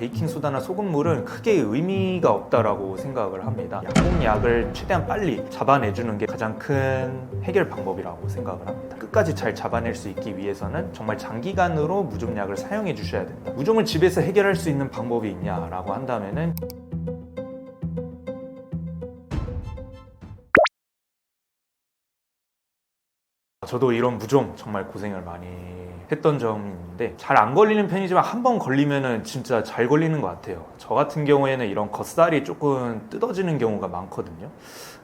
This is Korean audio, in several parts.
베이킹소다나 소금물은 크게 의미가 없다라고 생각을 합니다. 약국약을 최대한 빨리 잡아내주는 게 가장 큰 해결 방법이라고 생각을 합니다. 끝까지 잘 잡아낼 수 있기 위해서는 정말 장기간으로 무좀약을 사용해 주셔야 된다. 무좀을 집에서 해결할 수 있는 방법이 있냐라고 한다면은 저도 이런 무좀 정말 고생을 많이 했던 점이 있는데 잘 안 걸리는 편이지만 한 번 걸리면은 진짜 잘 걸리는 것 같아요. 저 같은 경우에는 이런 겉살이 조금 뜯어지는 경우가 많거든요.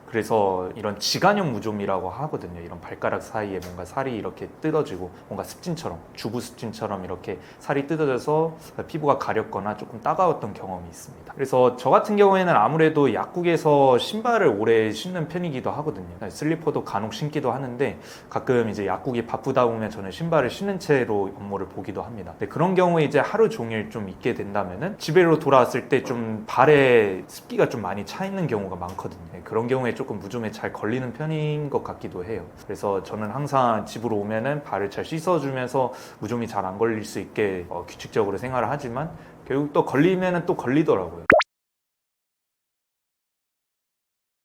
그래서 이런 지간형 무좀이라고 하거든요. 이런 발가락 사이에 뭔가 살이 이렇게 뜯어지고 뭔가 습진처럼, 주부 습진처럼 이렇게 살이 뜯어져서 피부가 가렵거나 조금 따가웠던 경험이 있습니다. 그래서 저 같은 경우에는 아무래도 약국에서 신발을 오래 신는 편이기도 하거든요. 슬리퍼도 간혹 신기도 하는데 가끔 이제 약국이 바쁘다 보면 저는 신발을 신는 채로 업무를 보기도 합니다. 근데 그런 경우에 이제 하루 종일 좀 있게 된다면은 집으로 돌아왔을 때 좀 발에 습기가 좀 많이 차 있는 경우가 많거든요. 그런 경우에 조금 무좀에 잘 걸리는 편인 것 같기도 해요. 그래서 저는 항상 집으로 오면은 발을 잘 씻어주면서 무좀이 잘 안 걸릴 수 있게 규칙적으로 생활을 하지만 결국 또 걸리면은 또 걸리더라고요.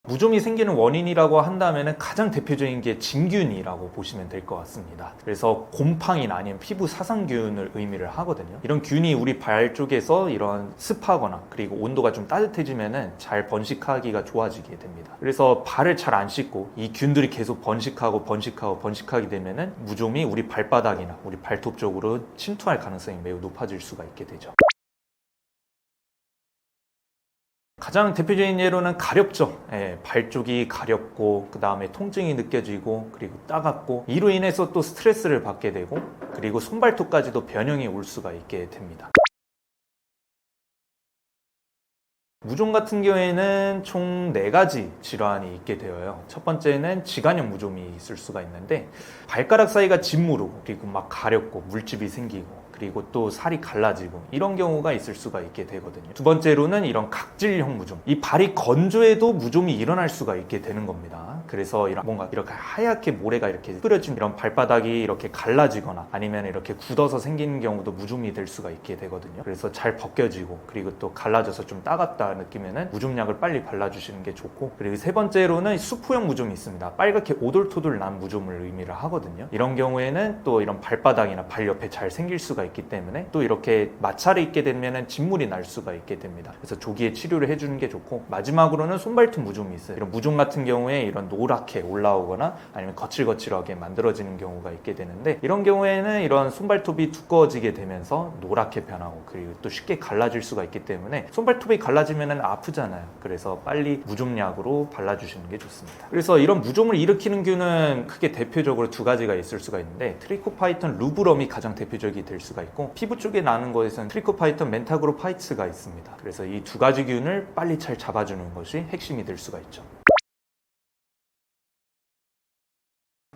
무좀이 생기는 원인이라고 한다면 가장 대표적인 게 진균이라고 보시면 될 것 같습니다. 그래서 곰팡이나 아니면 피부 사상균을 의미를 하거든요. 이런 균이 우리 발 쪽에서 이런 습하거나 그리고 온도가 좀 따뜻해지면 잘 번식하기가 좋아지게 됩니다. 그래서 발을 잘 안 씻고 이 균들이 계속 번식하게 되면 무좀이 우리 발바닥이나 우리 발톱 쪽으로 침투할 가능성이 매우 높아질 수가 있게 되죠. 가장 대표적인 예로는 가렵죠. 발 쪽이 가렵고 그 다음에 통증이 느껴지고 그리고 따갑고 이로 인해서 또 스트레스를 받게 되고 그리고 손발톱까지도 변형이 올 수가 있게 됩니다. 무좀 같은 경우에는 총 4가지 질환이 있게 되어요. 첫 번째는 지간형 무좀이 있을 수가 있는데 발가락 사이가 짓무르고 그리고 막 가렵고 물집이 생기고 그리고 또 살이 갈라지고 이런 경우가 있을 수가 있게 되거든요. 두 번째로는 이런 각질형 무좀, 이 발이 건조해도 무좀이 일어날 수가 있게 되는 겁니다. 그래서 이런 뭔가 이렇게 하얗게 모래가 이렇게 뿌려진 이런 발바닥이 이렇게 갈라지거나 아니면 이렇게 굳어서 생기는 경우도 무좀이 될 수가 있게 되거든요. 그래서 잘 벗겨지고 그리고 또 갈라져서 좀 따갑다 느끼면은 무좀약을 빨리 발라주시는 게 좋고, 그리고 세 번째로는 수포형 무좀이 있습니다. 빨갛게 오돌토돌 난 무좀을 의미를 하거든요. 이런 경우에는 또 이런 발바닥이나 발 옆에 잘 생길 수가 있기 때문에 또 이렇게 마찰이 있게 되면은 진물이 날 수가 있게 됩니다. 그래서 조기에 치료를 해주는 게 좋고, 마지막으로는 손발톱 무좀이 있어요. 이런 무좀 같은 경우에 이런 노랗게 올라오거나 아니면 거칠거칠하게 만들어지는 경우가 있게 되는데, 이런 경우에는 이런 손발톱이 두꺼워지게 되면서 노랗게 변하고 그리고 또 쉽게 갈라질 수가 있기 때문에 손발톱이 갈라지면은 아프잖아요. 그래서 빨리 무좀약으로 발라주시는 게 좋습니다. 그래서 이런 무좀을 일으키는 균은 크게 대표적으로 2가지가 있을 수가 있는데, 트리코파이톤 루브럼이 가장 대표적이 될 수가 있고, 피부 쪽에 나는 것에서는 트리코파이톤 멘타그로파이츠가 있습니다. 그래서 이 2가지 균을 빨리 잘 잡아주는 것이 핵심이 될 수가 있죠.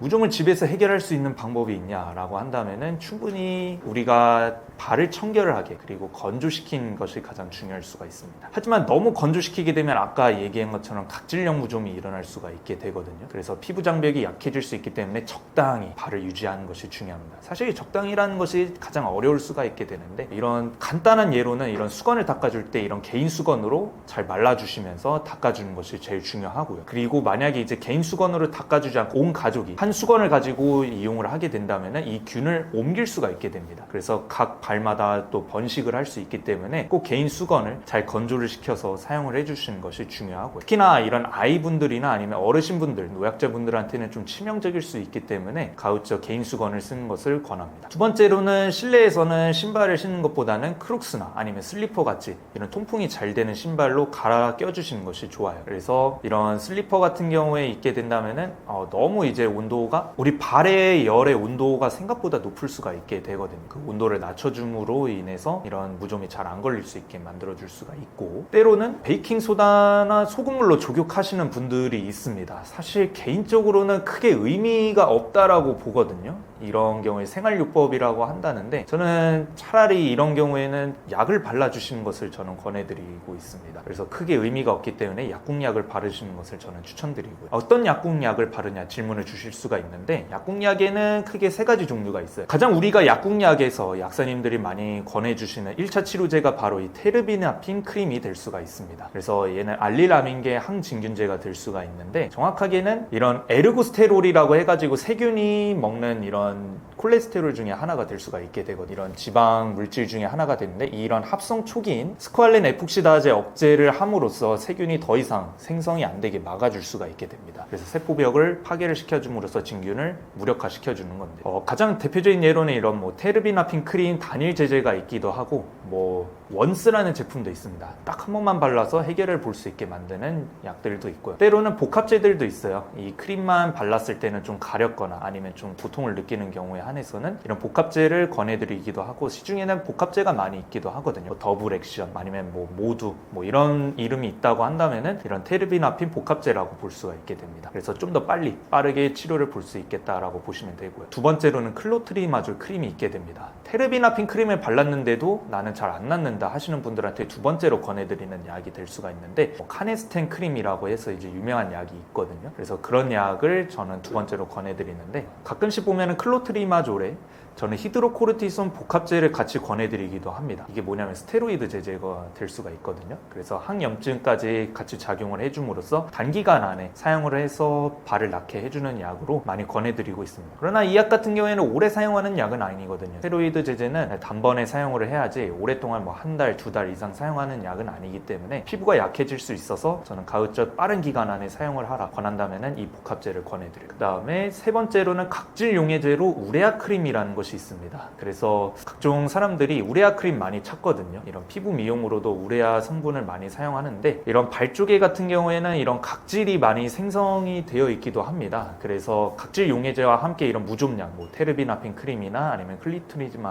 무좀을 집에서 해결할 수 있는 방법이 있냐라고 한다면은 충분히 우리가 발을 청결하게 그리고 건조시키는 것이 가장 중요할 수가 있습니다. 하지만 너무 건조시키게 되면 아까 얘기한 것처럼 각질형 무좀이 일어날 수가 있게 되거든요. 그래서 피부 장벽이 약해질 수 있기 때문에 적당히 발을 유지하는 것이 중요합니다. 사실 적당히라는 것이 가장 어려울 수가 있게 되는데, 이런 간단한 예로는 이런 수건을 닦아줄 때 이런 개인 수건으로 잘 말라주시면서 닦아주는 것이 제일 중요하고요. 그리고 만약에 이제 개인 수건으로 닦아주지 않고 온 가족이 한 수건을 가지고 이용을 하게 된다면 이 균을 옮길 수가 있게 됩니다. 그래서 각 발마다 또 번식을 할 수 있기 때문에 꼭 개인 수건을 잘 건조를 시켜서 사용을 해주시는 것이 중요하고요. 특히나 이런 아이분들이나 아니면 어르신분들, 노약자분들한테는 좀 치명적일 수 있기 때문에 가급적 개인 수건을 쓰는 것을 권합니다. 두 번째로는 실내에서는 신발을 신는 것보다는 크록스나 아니면 슬리퍼 같이 이런 통풍이 잘 되는 신발로 갈아 껴주시는 것이 좋아요. 그래서 이런 슬리퍼 같은 경우에 있게 된다면은 너무 이제 온도가 우리 발의 열의 온도가 생각보다 높을 수가 있게 되거든요. 그 온도를 낮춰줌으로 인해서 이런 무좀이 잘 안 걸릴 수 있게 만들어줄 수가 있고, 때로는 베이킹소다나 소금물로 족욕하시는 분들이 있습니다. 사실 개인적으로는 크게 의미가 없다라고 보거든요. 이런 경우에 생활요법이라고 한다는데 저는 차라리 이런 경우에는 약을 발라주시는 것을 저는 권해드리고 있습니다. 그래서 크게 의미가 없기 때문에 약국약을 바르시는 것을 저는 추천드리고요. 어떤 약국약을 바르냐 질문을 주실 수가 있는데 약국약에는 크게 세 가지 종류가 있어요. 가장 우리가 약국약에서 약사님들이 많이 권해주시는 1차 치료제가 바로 이 테르비나핀 크림이 될 수가 있습니다. 그래서 얘는 알릴아민계 항진균제가 될 수가 있는데 정확하게는 이런 에르고스테롤이라고 해가지고 세균이 먹는 이런 콜레스테롤 중에 하나가 될 수가 있게 되거든요. 이런 지방 물질 중에 하나가 되는데 이런 합성 초기인 스쿠알린 에폭시다제 억제를 함으로써 세균이 더 이상 생성이 안 되게 막아줄 수가 있게 됩니다. 그래서 세포벽을 파괴를 시켜줌으로써 진균을 무력화시켜주는 건데 가장 대표적인 예로는 이런 뭐 테르비나핀 크림 단일 제제가 있기도 하고 뭐 원스라는 제품도 있습니다. 딱 한 번만 발라서 해결을 볼 수 있게 만드는 약들도 있고요. 때로는 복합제들도 있어요. 이 크림만 발랐을 때는 좀 가렵거나 아니면 좀 고통을 느끼는 경우에 한해서는 이런 복합제를 권해드리기도 하고 시중에는 복합제가 많이 있기도 하거든요. 더블 액션 아니면 뭐 모두 뭐 이런 이름이 있다고 한다면은 이런 테르비나핀 복합제라고 볼 수가 있게 됩니다. 그래서 좀 더 빠르게 치료를 볼 수 있겠다라고 보시면 되고요. 두 번째로는 클로트리마졸 크림이 있게 됩니다. 테르비나핀 크림을 발랐는데도 나는 잘 안 낫는다 하시는 분들한테 두 번째로 권해드리는 약이 될 수가 있는데 카네스텐 크림이라고 해서 이제 유명한 약이 있거든요. 그래서 그런 약을 저는 두 번째로 권해드리는데 가끔씩 보면은 클로트리마졸에 저는 히드로코르티손 복합제를 같이 권해드리기도 합니다. 이게 뭐냐면 스테로이드 제제가 될 수가 있거든요. 그래서 항염증까지 같이 작용을 해줌으로써 단기간 안에 사용을 해서 발을 낫게 해주는 약으로 많이 권해드리고 있습니다. 그러나 이 약 같은 경우에는 오래 사용하는 약은 아니거든요. 스테로이드 제제는 단번에 사용을 해야지 오랫동안 뭐 한 달, 두 달 이상 사용하는 약은 아니기 때문에 피부가 약해질 수 있어서 저는 가급적 빠른 기간 안에 사용을 하라 권한다면은 이 복합제를 권해드려요. 그 다음에 세 번째로는 각질 용해제로 우레아 크림이라는 것이 있습니다. 그래서 각종 사람들이 우레아 크림 많이 찾거든요. 이런 피부 미용으로도 우레아 성분을 많이 사용하는데 이런 발 쪽에 같은 경우에는 이런 각질이 많이 생성이 되어 있기도 합니다. 그래서 각질 용해제와 함께 이런 무좀약, 뭐 테르비나핀 크림이나 아니면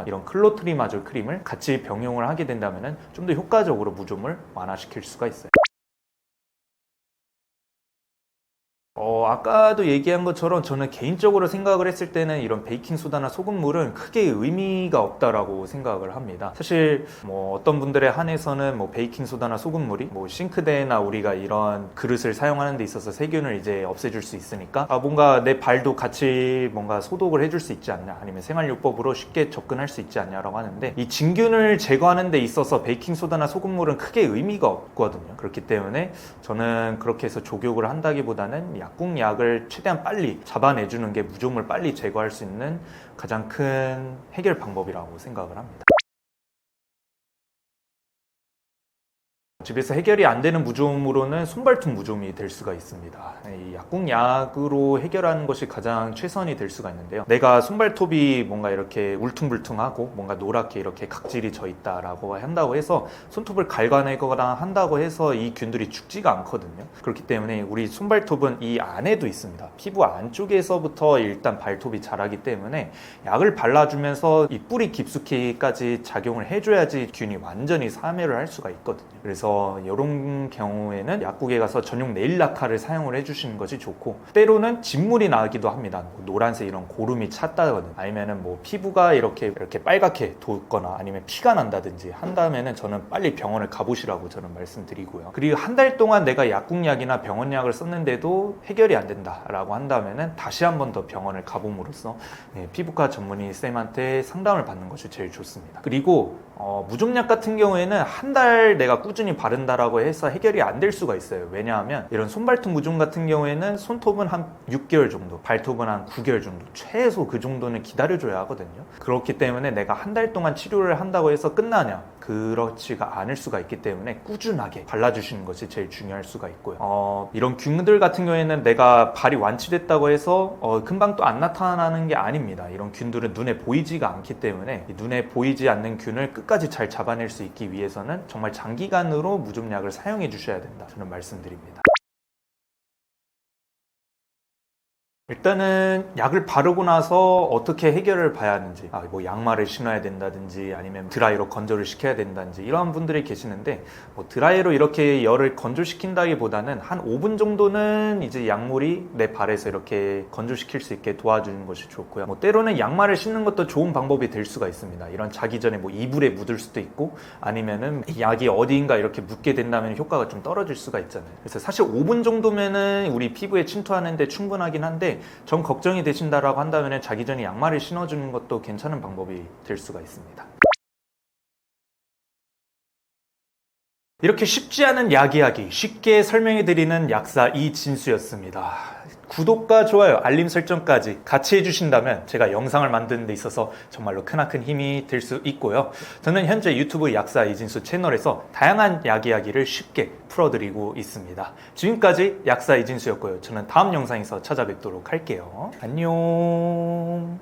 이런 클로트리마졸 크림을 같이 병용을 하게 된다면은 좀 더 효과적으로 무좀을 완화시킬 수가 있어요. 아까도 얘기한 것처럼 저는 개인적으로 생각을 했을 때는 이런 베이킹소다나 소금물은 크게 의미가 없다라고 생각을 합니다. 사실 뭐 어떤 분들에 한해서는 뭐 베이킹소다나 소금물이 뭐 싱크대나 우리가 이런 그릇을 사용하는 데 있어서 세균을 이제 없애줄 수 있으니까 뭔가 내 발도 같이 뭔가 소독을 해줄 수 있지 않냐 아니면 생활요법으로 쉽게 접근할 수 있지 않냐라고 하는데 이 진균을 제거하는 데 있어서 베이킹소다나 소금물은 크게 의미가 없거든요. 그렇기 때문에 저는 그렇게 해서 족욕을 한다기보다는 약국약을 최대한 빨리 잡아내주는 게 무좀을 빨리 제거할 수 있는 가장 큰 해결 방법이라고 생각을 합니다. 집에서 해결이 안 되는 무좀으로는 손발톱 무좀이 될 수가 있습니다. 이 약국약으로 해결하는 것이 가장 최선이 될 수가 있는데요. 내가 손발톱이 뭔가 이렇게 울퉁불퉁하고 뭔가 노랗게 이렇게 각질이 져 있다라고 한다고 해서 손톱을 갉아내거나 한다고 해서 이 균들이 죽지가 않거든요. 그렇기 때문에 우리 손발톱은 이 안에도 있습니다. 피부 안쪽에서부터 일단 발톱이 자라기 때문에 약을 발라주면서 이 뿌리 깊숙이까지 작용을 해줘야지 균이 완전히 사멸을 할 수가 있거든요. 그래서 이런 경우에는 약국에 가서 전용 네일 라카를 사용을 해주시는 것이 좋고 때로는 진물이 나기도 합니다. 뭐 노란색 이런 고름이 찼다거나 아니면은 뭐 피부가 이렇게 빨갛게 돋거나 아니면 피가 난다든지 한다면은 저는 빨리 병원을 가보시라고 저는 말씀드리고요. 그리고 한 달 동안 내가 약국약이나 병원약을 썼는데도 해결이 안 된다라고 한다면은 다시 한 번 더 병원을 가봄으로써 피부과 전문의 쌤한테 상담을 받는 것이 제일 좋습니다. 그리고 무좀약 같은 경우에는 한 달 내가 꾸준히 바른다라고 해서 해결이 안 될 수가 있어요. 왜냐하면 이런 손발톱 무좀 같은 경우에는 손톱은 한 6개월 정도, 발톱은 한 9개월 정도, 최소 그 정도는 기다려줘야 하거든요. 그렇기 때문에 내가 한 달 동안 치료를 한다고 해서 끝나냐? 그렇지가 않을 수가 있기 때문에 꾸준하게 발라주시는 것이 제일 중요할 수가 있고요. 이런 균들 같은 경우에는 내가 발이 완치됐다고 해서 금방 또 안 나타나는 게 아닙니다. 이런 균들은 눈에 보이지가 않기 때문에 눈에 보이지 않는 균을 끝까지 잘 잡아낼 수 있기 위해서는 정말 장기간으로 무좀약을 사용해 주셔야 된다. 저는 말씀드립니다. 일단은 약을 바르고 나서 어떻게 해결을 봐야 하는지, 뭐 양말을 신어야 된다든지 아니면 드라이로 건조를 시켜야 된다든지 이런 분들이 계시는데, 뭐 드라이로 이렇게 열을 건조시킨다기보다는 한 5분 정도는 이제 약물이 내 발에서 이렇게 건조시킬 수 있게 도와주는 것이 좋고요. 뭐 때로는 양말을 신는 것도 좋은 방법이 될 수가 있습니다. 이런 자기 전에 뭐 이불에 묻을 수도 있고, 아니면은 약이 어디인가 이렇게 묻게 된다면 효과가 좀 떨어질 수가 있잖아요. 그래서 사실 5분 정도면은 우리 피부에 침투하는데 충분하긴 한데, 전 걱정이 되신다라고 한다면 자기 전에 양말을 신어주는 것도 괜찮은 방법이 될 수가 있습니다. 이렇게 쉽지 않은 약 이야기 쉽게 설명해드리는 약사 이진수였습니다. 구독과 좋아요, 알림 설정까지 같이 해주신다면 제가 영상을 만드는 데 있어서 정말로 크나큰 힘이 될 수 있고요. 저는 현재 유튜브 약사 이진수 채널에서 다양한 약 이야기를 쉽게 풀어드리고 있습니다. 지금까지 약사 이진수였고요. 저는 다음 영상에서 찾아뵙도록 할게요. 안녕.